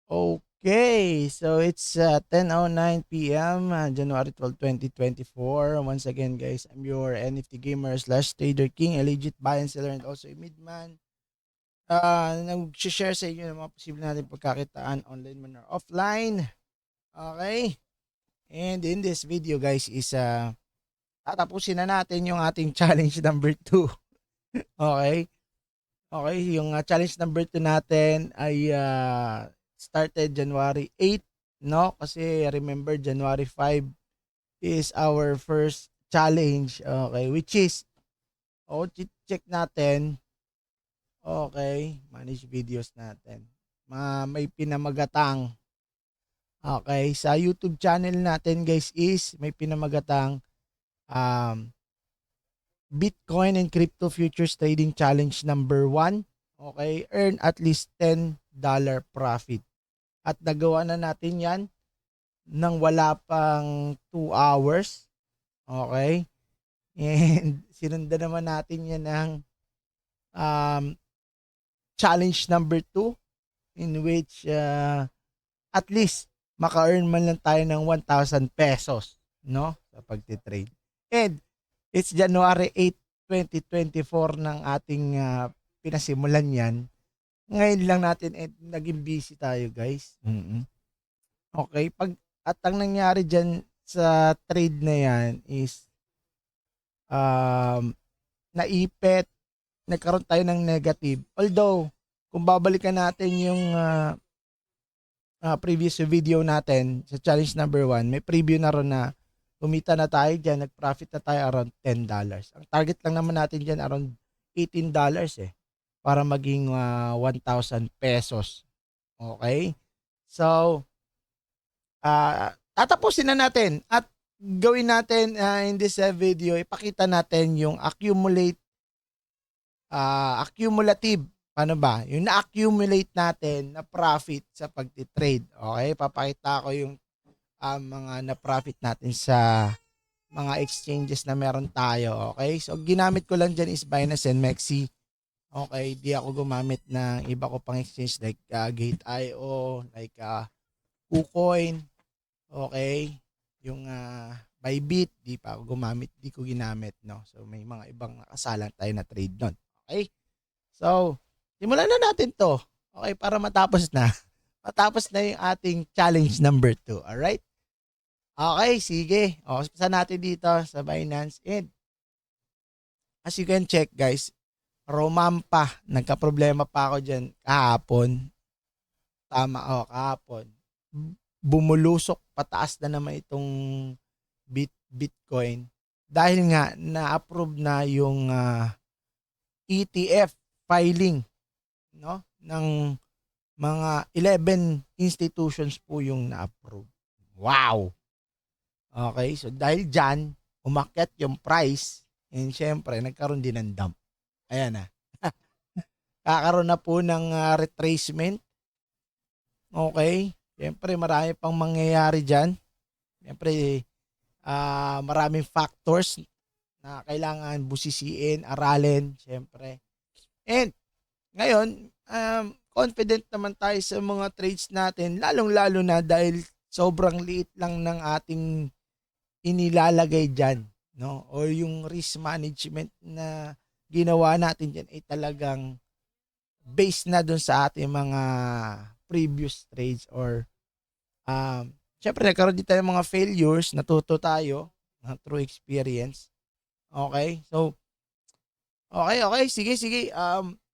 Okay, so it's 10:09 p.m. January 12, 2024. Once again, guys, I'm your NFT gamer slash trader king, a legit buy and seller and also a midman. Nag-share sa inyo ng mga posible natin pagkakitaan online man or offline. Okay? And in this video, guys, is tatapusin na natin yung ating challenge number 2. Okay? Okay, yung challenge number 2 natin ay started January 8, no? Kasi remember January 5 is our first challenge. Okay, which is check natin. Okay, manage videos natin. May pinamagatang. Okay, sa YouTube channel natin, guys, is may pinamagatang um Bitcoin and Crypto Futures Trading Challenge number 1. Okay, earn at least $10 profit. At nagawa na natin yan nang wala pang 2 hours. Okay? And sinundan naman natin yan ng um, challenge number 2 in which at least maka-earn man lang tayo ng 1,000 pesos, no? Sa pagtitrade. And it's January 8, 2024 ng ating pinasimulan yan. Ngayon lang natin naging busy tayo, guys. Okay, at ang nangyari dyan sa trade na yan is naipit, nagkaroon tayo ng negative. Although, kung babalikan natin yung previous video natin sa challenge number 1, may preview na ron na kumita na tayo dyan, nag-profit na tayo around $10. Ang target lang naman natin dyan around $18 para maging 1,000 pesos. Okay? So, tatapusin na natin at gawin natin in this video, ipakita natin yung accumulative, paano ba? Yung na-accumulate natin na profit sa pagtitrade. Okay? Papakita ko yung mga na-profit natin sa mga exchanges na meron tayo. Okay? So, ginamit ko lang dyan is Binance and Mexi. Okay? Di ako gumamit ng iba ko pang exchange like Gate.io, like KuCoin. Okay? Yung Bybit, di pa ako gumamit, di ko ginamit, no? So, may mga ibang nakasalang tayo na trade nun. Okay? So, simulan na natin to. Okay? Para matapos na. Matapos na yung ating challenge number 2. Alright? Okay, sige. O, saan natin dito sa Binance. And, as you can check, guys, romampa. Nagka-problema pa ako dyan kahapon. Tama, kahapon. Bumulusok pataas na naman itong Bitcoin dahil nga na-approve na yung ETF filing, no, ng mga 11 institutions po yung na-approve. Wow. Okay, so dahil dyan umakyat yung price and syempre nagkaroon din ng dump. Ayan na. Kakaroon na po ng retracement. Okay. Siyempre, marami pang mangyayari dyan. Siyempre, maraming factors na kailangan busisiin, aralin, siyempre. And, ngayon, confident naman tayo sa mga trades natin, lalong-lalo na dahil sobrang liit lang ng ating inilalagay dyan. No? O yung risk management na ginawa natin dyan ay talagang based na dun sa ating mga previous trades or syempre nagkaroon din tayo ng mga failures, natuto tayo through experience. Okay? So, okay, sige.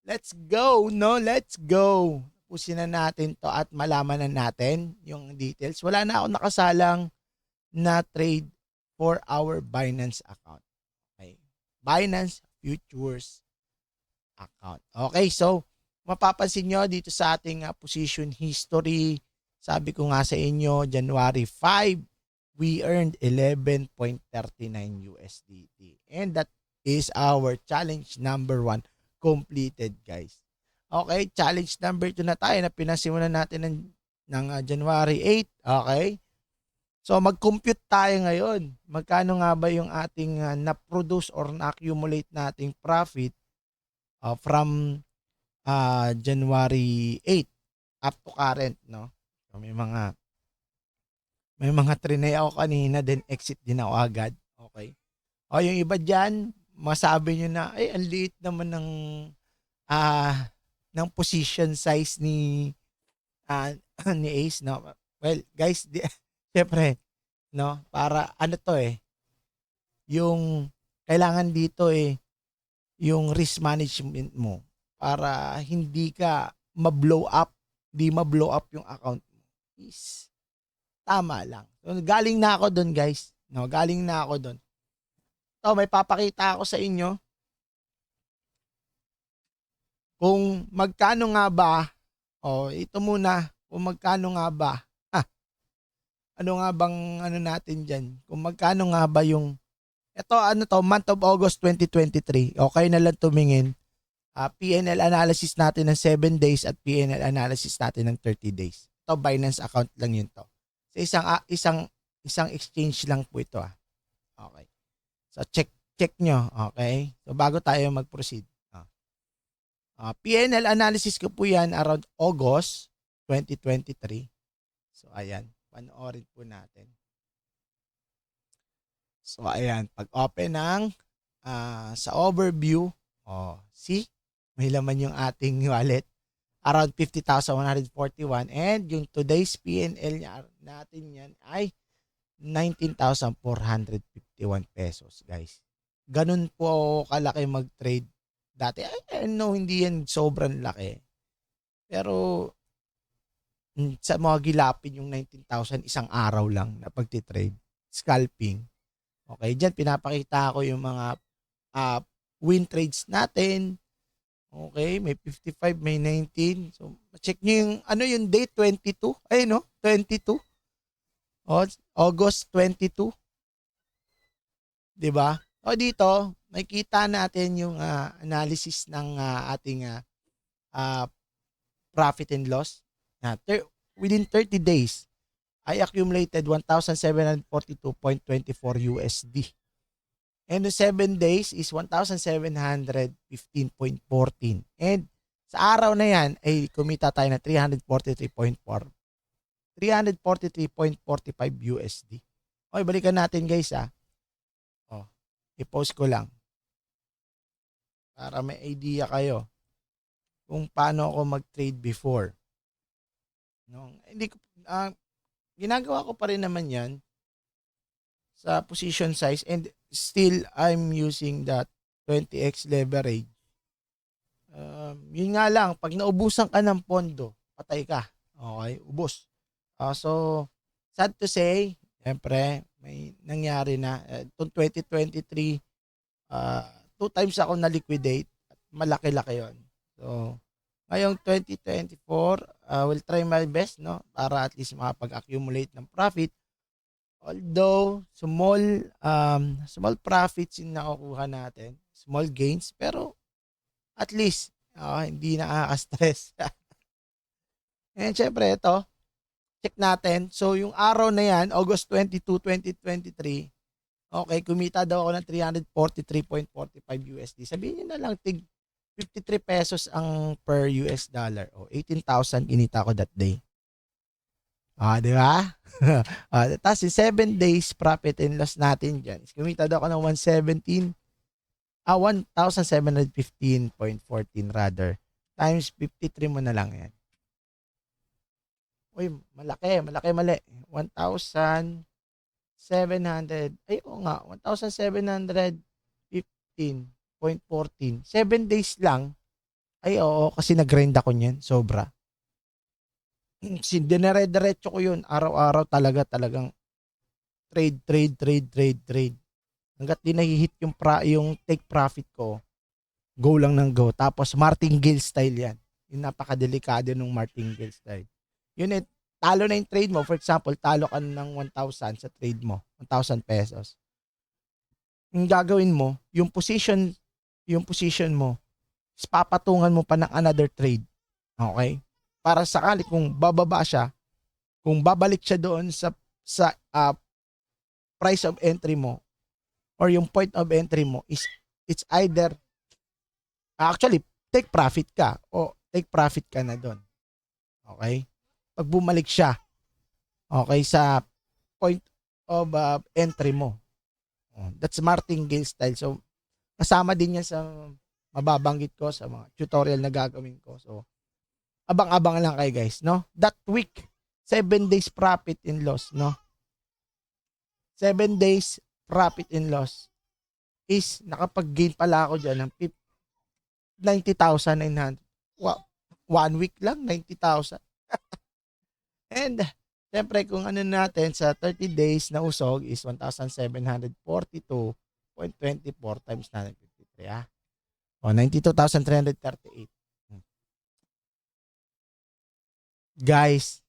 Let's go, no? Let's go. Pusin na natin to at malaman na natin yung details. Wala na ako nakasalang na trade for our Binance account. Okay? Binance Futures account. Okay, so mapapansin nyo dito sa ating position history, sabi ko nga sa inyo, January 5, we earned 11.39 USDT. And that is our challenge number 1 completed, guys. Okay, challenge number 2 na tayo na pinasimulan natin ng January 8. Okay? So mag-compute tayo ngayon. Magkano nga ba yung ating na-produce or na-accumulate nating profit from January 8 up to current, no? So, may mga trinay ako kanina, then exit din ako agad. Okay. O yung iba diyan, masabi niyo na ay ang liit naman ah ng position size ah, ni Ace, no. Well, guys, syempre, no, para ano to yung kailangan dito yung risk management mo para hindi ka ma-blow up, di ma-blow up yung account mo is tama lang. So, galing na ako doon, guys. No, galing na ako doon. To, may papakita ako sa inyo kung magkano nga ba. Ito muna, kung magkano nga ba. Ano nga bang ano natin diyan? Kung magkano nga ba yung ito ano to, month of August 2023. Okay na lang tumingin. PNL analysis natin ng 7 days at PNL analysis natin ng 30 days. Ito Binance account lang yun to. Sa isang exchange lang po ito. Okay. So check nyo, okay? So bago tayo mag-proceed. PNL analysis ko po yan around August 2023. So ayan, panoorin po natin. So ayan, pag-open ng sa overview, see? May laman yung ating wallet. Around 50,141 and yung today's PNL natin yan ay 19,451 pesos, guys. Ganun po kalaki mag-trade dati. I know hindi yan sobrang laki. Pero sa mga gilapin yung 19,000 isang araw lang na pagtitrade. Scalping. Okay, dyan pinapakita ko yung mga win trades natin. Okay, may 55, may 19. So, check nyo yung date 22. Ay, no? 22. August 22. Diba? Dito, makita natin yung analysis ng ating profit and loss. Within 30 days, I accumulated 1,742.24 USD. And the 7 days is 1,715.14. And sa araw na yan, ay kumita tayo na 343.45 USD. Okay, balikan natin guys i-post ko lang para may idea kayo kung paano ako mag-trade before. No, hindi ko ginagawa ko pa rin naman 'yan sa position size and still I'm using that 20x leverage. Yun nga lang, pag naubusan ka ng pondo, patay ka. Okay, ubos. So, sad to say, siyempre, may nangyari na. Itong 2023, 2 times ako na-liquidate. Malaki-laki yun. So, ngayong 2024, will try my best, no? Para at least makapag-accumulate ng profit. Although, small profits yung nakukuha natin. Small gains. Pero, at least, hindi nakaka-stress. And syempre, ito, check natin. So, yung araw na yan, August 22, 2023, okay, kumita daw ako ng 343.45 USD. Sabihin nyo na lang, 53 pesos ang per US dollar. 18,000 kinita ko that day. Di ba? Tapos yung 7 days profit and loss natin dyan. Kumita daw ako ng 1,715.14 rather. Times 53 mo na lang yan. Uy, mali. 1,700, ay oo nga, 1,715.14. 7 days lang. Ay oo, kasi nag-grind ako niyan, sobra. Dinere-diretso ko yun, araw-araw talagang trade. Hanggat di nahihit yung take profit ko, go lang ng go. Tapos martingale style yan. Yung napakadelikado ng martingale style. Yun talo na yung trade mo. For example, talo ka ng 1,000 sa trade mo. 1,000 pesos. Yung gagawin mo, yung position mo, is papatungan mo pa ng another trade. Okay? Para sakali kung bababa siya, kung babalik siya doon sa price of entry mo or yung point of entry mo is it's either actually take profit ka o take profit ka na doon. Okay? pag bumalik siya, okay, sa point of entry mo. That's martingale style. So, kasama din yan sa mababanggit ko sa mga tutorial na gagawin ko. So, abang-abang lang kayo guys, no? That week, 7 days profit and loss, no? 7 days profit and loss is nakapag-gain pala ako dyan ng 90,900. Wow. 1 week lang, 90,000. And, siyempre, kung ano natin sa 30 days na usog is 1,742.24 times 953, ah. O, 92,338. Guys,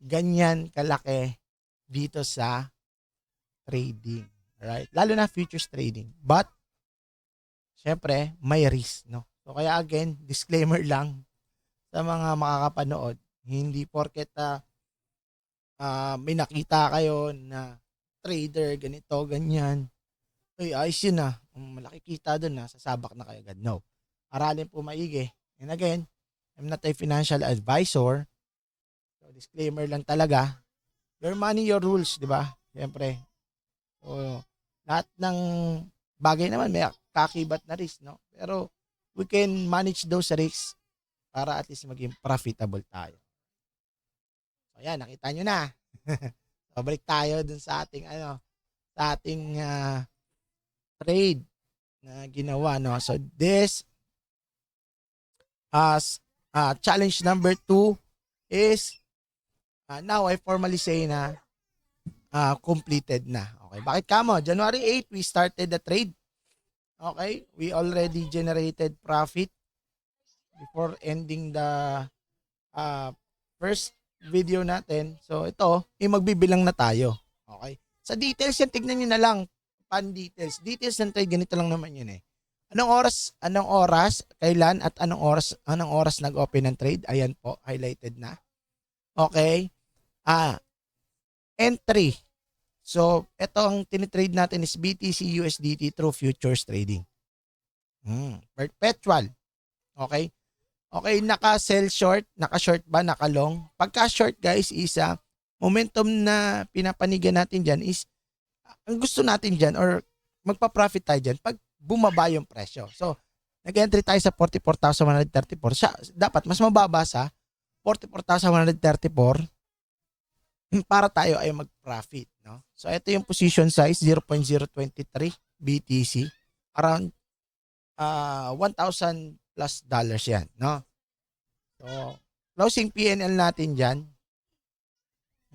ganyan kalaki dito sa trading. Right? Lalo na futures trading. But, syempre, may risk, no? So, kaya again, disclaimer lang sa mga makakapanood. Hindi porket may nakita kayo na trader, ganito, ganyan. Uy, ayos yun ah. Malaki kita dun ah. Sasabak na kayo agad. No. Aralin po maigi. And again, I'm not a financial advisor. So, disclaimer lang talaga. Your money, your rules, di ba? Siyempre. So, lahat ng bagay naman may kakibat na risk, no? Pero we can manage those risks para at least maging profitable tayo. So, ayan, nakita nyo na. So, balik tayo dun sa ating trade na ginawa, no? So, this as challenge number 2 is now I formally say na completed na. Okay, bakit kamo? January 8, we started the trade. Okay, we already generated profit before ending the first video natin. So, ito, magbibilang na tayo. Okay, sa details yan, tignan nyo na lang. Details ng trade, ganito lang naman yun eh. Anong oras, kailan, at anong oras nag-open ng trade? Ayan po, highlighted na. Okay. Entry. So, ito ang tinitrade natin is BTC USDT through futures trading. Perpetual. Okay. Okay, naka-sell short, naka-short ba, naka-long? Pagka-short guys is momentum na pinapanigan natin dyan is ang gusto natin dyan or magpa-profit tayo dyan pag bumaba yung presyo. So, nag-entry tayo sa 44,134. Dapat mas mababa sa 44,134 para tayo ay mag-profit. No? So, ito yung position size, 0.023 BTC. Around 1,000 plus dollars yan. No? So, closing PNL natin dyan,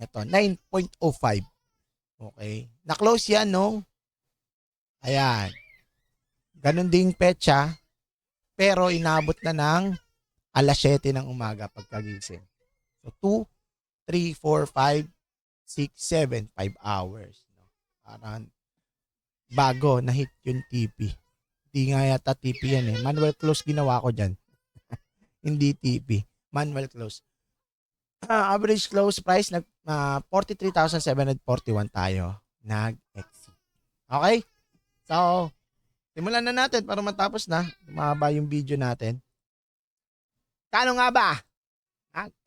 ito, 9.05. Okay. Na-close yan nung, ayan, ganun ding petsa, pero inabot na ng alas 7 ng umaga pagkagising. So, 2, 3, 4, 5, 6, 7, 5 hours. No? Parang bago na hit yung TP. Hindi nga yata TP yan eh. Manual close ginawa ko dyan. Hindi TP. Manual close. Average close price, 43,741 tayo. Nag-exit. Okay? So, simulan na natin para matapos na. Mahaba yung video natin. Kano nga ba?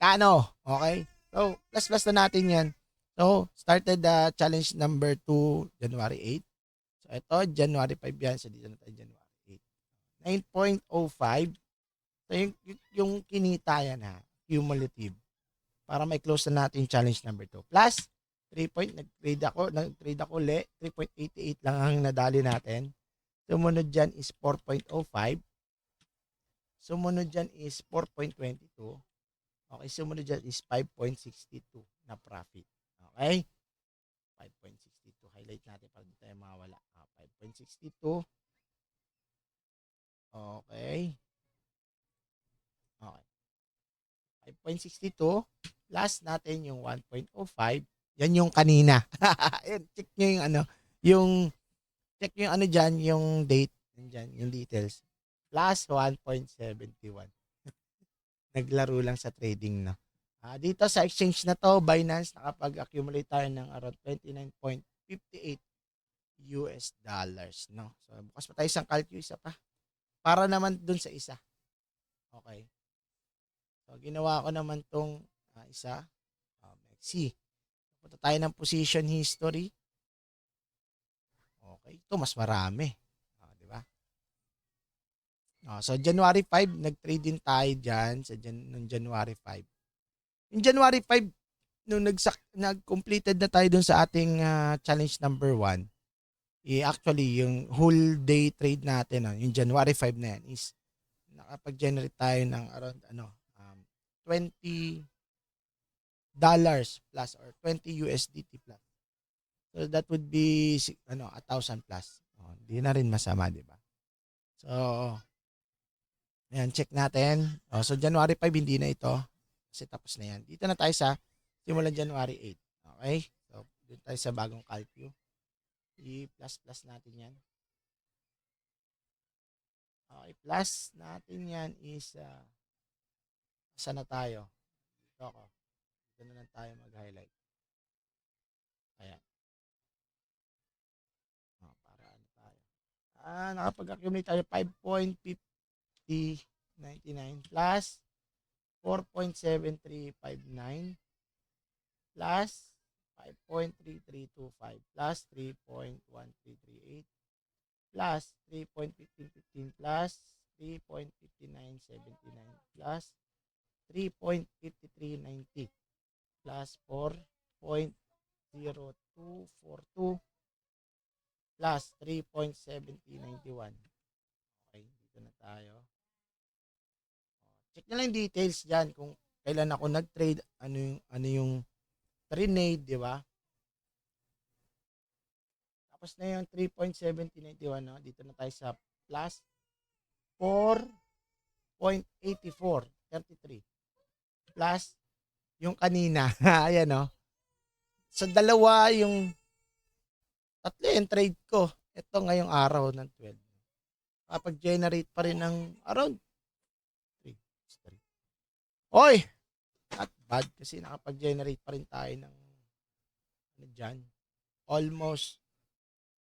Kano? Okay? So, plus na natin yan. So, started the challenge number 2, January 8. So, ito, January 5 yan. So, dito na tayo, January 8. 9.05. So, yung kinita yan ha. Cumulative. Para may close na natin yung challenge number 2. Plus, 3 point, nag-trade ako ulit. 3.88 lang ang nadali natin. Sumunod dyan is 4.05. Sumunod dyan is 4.22. Okay, sumunod dyan is 5.62 na profit. Okay? 5.62. Highlight natin para di tayo mawala. 5.62. Okay. Okay. 5.62. Last natin yung 1.05. Yan yung kanina. Check nyo check nyo yung dyan, yung date. Dyan, yung details. Plus 1.71. Naglaro lang sa trading, no? Dito sa exchange na to, Binance, nakapag-accumulate tayo ng around 29.58 US dollars, no? So, bukas pa tayo isang calculate, isa pa. Para naman dun sa isa. Okay. So, ginawa ko naman tong isa. Mexi. Punta tayo ng position history. Okay, ito mas marami. Di ba? So January 5, nag-trade din tayo diyan sa nung January 5. Yung January 5 nung nag-completed na tayo dun sa ating challenge number 1, actually yung whole day trade natin, yung January 5 na yan is nakapag-generate tayo ng around $20 plus or 20 USDT plus. So that would be 1,000 plus. Hindi na rin masama, di ba? So ayan, check natin. So January 5 hindi na ito kasi tapos na yan. Dito na tayo sa simulan January 8. Okay? So dito tayo sa bagong calcu. I-plus natin yan. Okay, plus natin yan is saan na tayo? Dito ako. Dito na lang tayo mag-highlight. Ayan. Para ano tayo. Nakapag-accumulate tayo 5.5099 plus 4.7359 plus 5.3325 plus 3.1338 plus 3.1515 plus 3.5979 plus 3.5390 plus 4.0242 plus 3.7091. Okay, dito na tayo. Check na lang details dyan kung kailan ako nag-trade, ano yung trinade, di ba? Tapos na yung 3.7091, no? Dito na tayo sa plus 4.8433 plus yung kanina. Ayan, no? Sa dalawa yung tatlo yung trade ko. Ito ngayong araw ng 12. Kapag-generate pa rin ng around 3. Oy! Not bad kasi nakapag-generate pa rin tayo ng dyan. Almost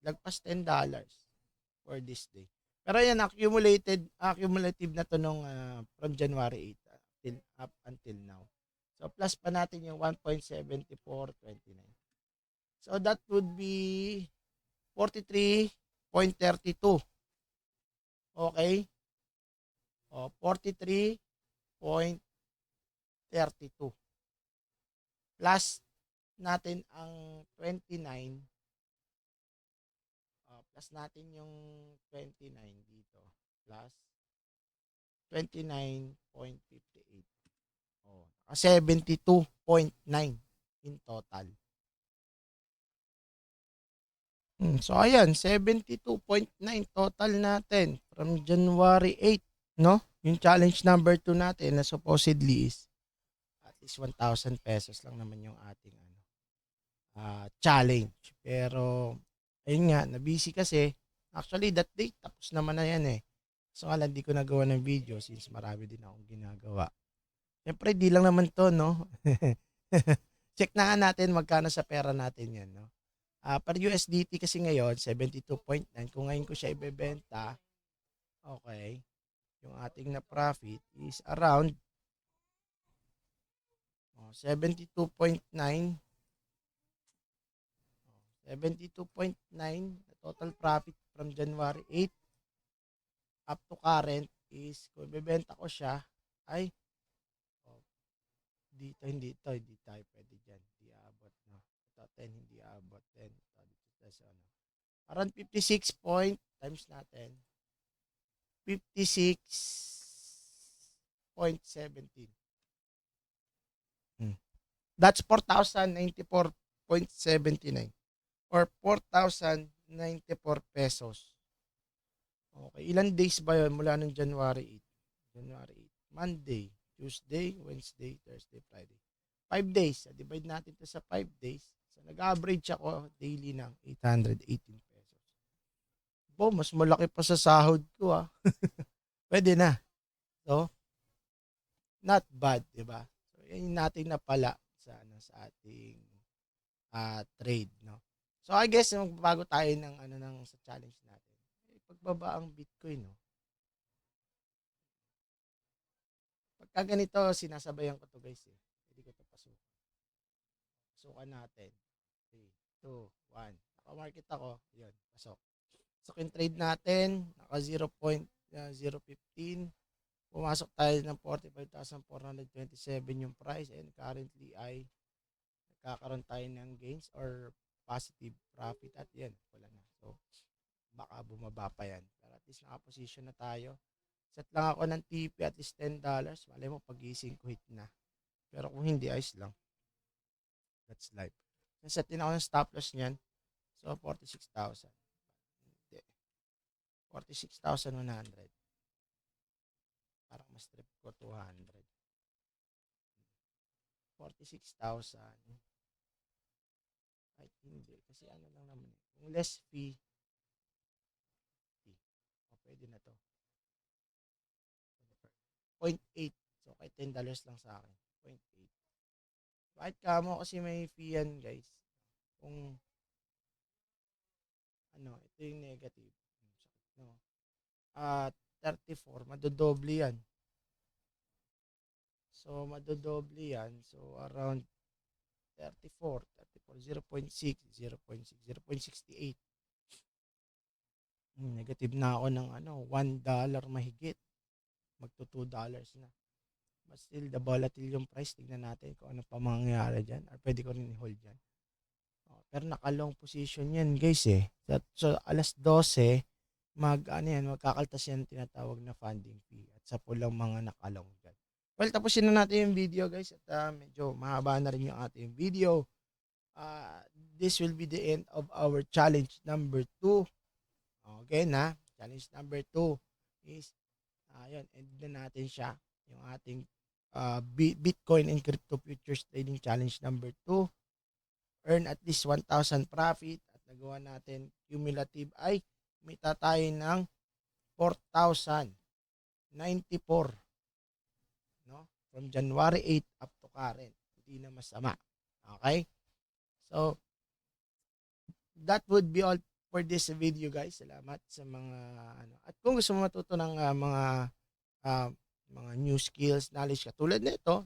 lagpas $10 for this day. Pero yan, accumulative na to nung from January 8 up until now. So plus pa natin yung 1.7429. So that would be 43.32. Okay? 43.32. Plus natin ang 29. Plus natin yung 29 dito. Plus 29.58. 72.9 in total. So ayan, 72.9 total natin from January 8, no? Yung challenge number 2 natin na supposedly is at least 1,000 pesos lang naman yung ating challenge. Pero ayun nga, na-busy kasi. Actually, that day, tapos naman na yan eh. So nga lang, di ko nagawa ng video since marami din akong ginagawa. Siyempre, di lang naman to, no? Check na natin magkano sa pera natin yan, no? Per USDT kasi ngayon, 72.9. Kung ngayon ko siya ibebenta, okay, yung ating na profit is around 72.9. 72.9 total profit from January 8 up to current is kung ibebenta ko siya ay dito hindi tayo pwede dyan, hindi aabot, no? Ito 10, hindi aabot 10. Dito sa around 56 point times natin 56.17. That's 4,094.79 or 4,094 pesos. Okay, ilan days ba yun mula nung January 8? January 8, Monday, Tuesday, Wednesday, Thursday, Friday. 5 days. Divide natin ito sa 5 days. So nag-average ako daily ng 818 pesos. Mas malaki pa sa sahod ko Pwede na. So, not bad, di ba? So, yan natin na pala sa ating trade, no? So I guess magbabago tayo ng sa challenge natin. Pagbaba ang Bitcoin, no? Pagka ganito, sinasabayan ko to guys eh. Hindi ko to Sukan natin. 3, 2, 1. Naka-market ako. Yun, pasok. So, yung trade natin, naka 0.015. Pumasok tayo ng 45,427 yung price and currently ay nagkakaroon tayo ng gains or positive profit at yan, wala na. So, baka bumaba pa yan. Pero at least naka-position na tayo. Set lang ako ng TP at least $10. Malay mo, pagising ko hit na. Pero kung hindi, ayos lang. That's life. Set din ako ng stop loss niyan. So, 46,000. Hindi. 46,100. Parang mas trip ko 200. 46,000. Ay, hindi. Kasi ano lang naman. Kung less fee, pwede na to. 0.8. So, kay $10 lang sa akin. 0.8. Bakit kamo? Kasi may fee yan, guys. Kung, ito yung negative. No. 34. Madodoble yan. So, madodoble yan. So, around 34. 0.6. 0.6. 0.68. Negative na ako ng $1 mahigit. Magto $2 na. But still, the volatile yung price. Tignan natin kung ano pa mangyayari dyan. Or pwede ko rin i-hold dyan. Pero naka-long position yan, guys eh. So, alas 12, magkakaltas yan tinatawag na funding fee. At sa pulang mga naka-long dyan. Well, tapusin na natin yung video, guys. At medyo mahaba na rin yung ating video. This will be the end of our challenge number 2. Okay na. Challenge number 2 is, yun, end na natin siya. Yung ating Bitcoin and Crypto Futures Trading Challenge number 2. Earn at least 1,000 profit. At nagawa natin cumulative ay kumita tayo ng 4,094. No? From January 8 up to current. Hindi na masama. Okay? So, that would be all for this video, guys. Salamat sa mga At kung gusto mo matuto ng mga new skills, knowledge katulad nito,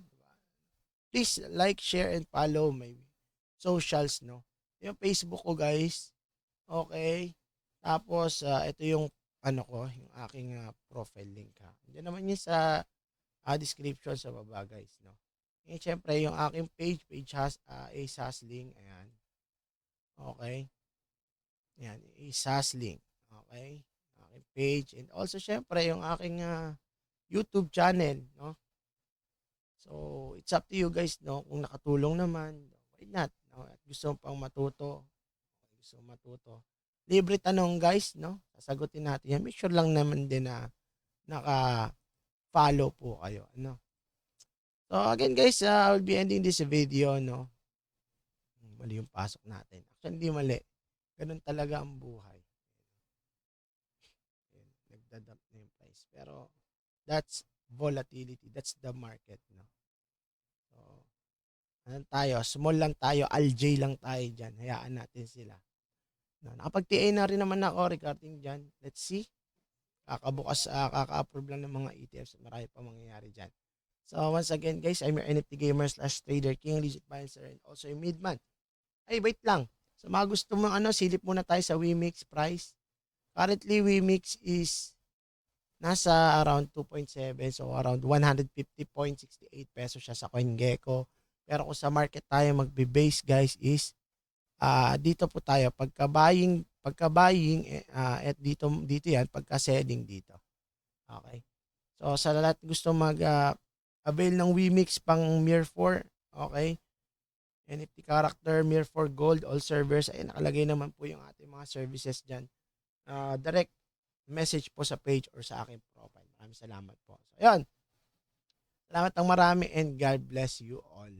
please like, share and follow my socials, no. Yung Facebook ko, guys. Okay? Tapos ito yung yung aking profile link ha. Diyan naman yun sa description sa baba, guys, no. And syempre yung aking page has Ace Hustling, ayan. Okay? Yan, Ace Hustling. Okay? Aking page and also syempre yung aking YouTube channel, no. So, it's up to you, guys, no. Kung nakatulong naman, why not? No? At gusto mo pang matuto. Libre tanong, guys, no. Sasagutin natin yan. Make sure lang naman din na naka-follow po kayo, no. So, again, guys, I will be ending this video, no. Mali yung pasok natin. Actually, hindi mali. Ganun talaga ang buhay. Nagdadump na yung price. Pero, that's volatility. That's the market, no. So, tayo? Small lang tayo. LJ lang tayo dyan. Hayaan natin sila. No, nakapag-TA na rin naman ako regarding dyan. Let's see. Kakabukas, kaka-approve lang ng mga ETFs. Marami pa mangyayari dyan. So, once again, guys, I'm your NFT gamer / trader king, legit financer, and also a midman. Ay, wait lang. So, mga gusto mo, silip muna tayo sa Wemix price. Currently, Wemix is nasa around 2.7. So, around 150.68 pesos siya sa CoinGecko. Pero kung sa market tayo magbe-base, guys, is dito po tayo. Pagka buying at dito yan, pagka selling dito. Okay. So, sa lahat gusto avail ng Wemix pang MIR4, okay? NFT character, MIR4 Gold, all servers, ay nakalagay naman po yung ating mga services dyan. Direct message po sa page or sa aking profile. Maraming salamat po. So, yun. Salamat ng marami and God bless you all.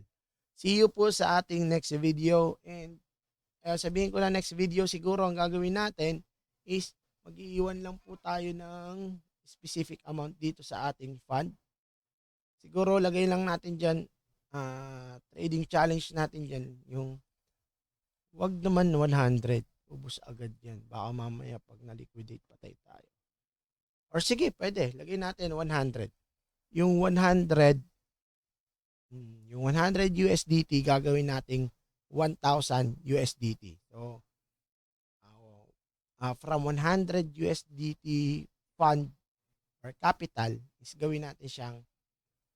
See you po sa ating next video. And sabihin ko na next video, siguro ang gagawin natin is mag-iiwan lang po tayo ng specific amount dito sa ating fund. Siguro lagay lang natin dyan, trading challenge natin dyan, yung wag naman 100. Ubus agad yan. Baka mamaya pag na-liquidate patay tayo. Or sige, pwede. Lagay natin 100. Yung 100 USDT gagawin nating 1,000 USDT. So, from 100 USDT fund or capital is gawin natin siyang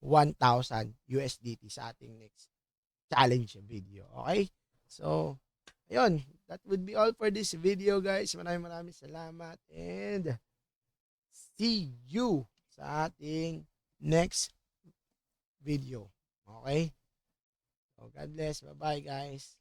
1,000 USDT sa ating next challenge video. Okay? So, ayun. That would be all for this video, guys. Maraming salamat and see you sa ating next video. Okay? So, God bless. Bye-bye, guys.